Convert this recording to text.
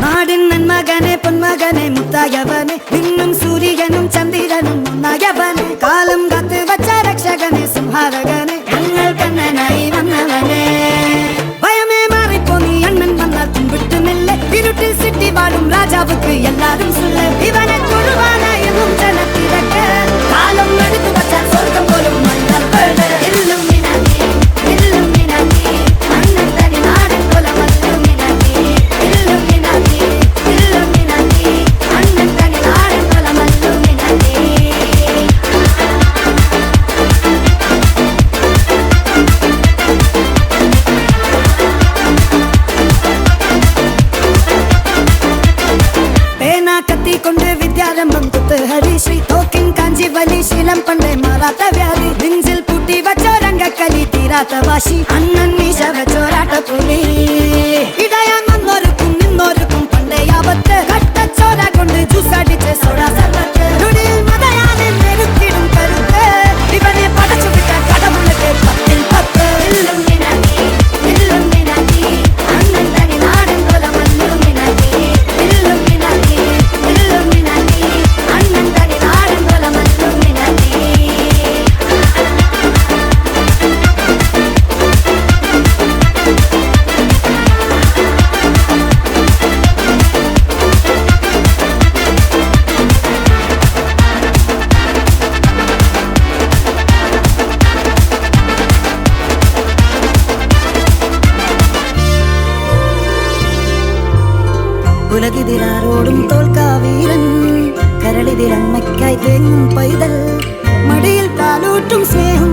നാടിൻ നന്മകനെ പൊന്മകനെ മുത്തായവനെ നിന്നും സൂര്യനും ചന്ദ്രനും ഒന്നായവനെ കാലം കാത്ത് വച്ച രക്ഷകനെ സംഹാരകനെ ഞങ്ങൾ കണ്ണനായി വന്നവനെ ഭയമേ മാറിപ്പോ നീ അണ്ണൻ വന്നാൽ കുമ്പിട്ടുമില്ല ഇരുട്ടിൽ സിറ്റി വാടും രാജാവുക്ക് എല്ലാരും സുല്ല ഇവനെ തൊഴുവാനായെന്നും ജനത്തിരക്ക് കാലം എടുത്തു വച്ചാൽ സ്വർഗം പോലും മണ്ണൽ കൊണ്ട് വിദ്യാരംഭം കുത്ത് ഹരിശ്രീ തോക്കിൻ കാഞ്ചി വലി ശീലം പണ്ടേ മാറാത്ത വ്യാധി നെഞ്ചിൽ പൂട്ടി വച്ചോരംഗക്കലി തീരാത്ത വാശി അണ്ണൻ മീശ വെച്ചോരാട്ട പുലി ഇടയാൻ വന്നോർക്കും നിന്നോർക്കും പണ്ടേ ആപത്ത് കട്ടച്ചോര കൊണ്ട് ജ്യൂസടിച്ച് സോഡാ സർവത്ത് നുടിയിൽ മതയാനെ നെരുക്കിടും കരുത്ത് ഇവനെ പടച്ചു വിട്ട കടമുള്ളത്തെ 10-ൽ 10 അണ്ണൻ തനി നാടൻ കൊല മല്ലുമിനാക്കി ഉലകിതിരാരോടും തോൽക്കാവീരൻ കരളിതിരമ്മയ്ക്കായി തേങ്ങും പൈതൽ മടിയിൽ പാലൂട്ടും സ്നേഹം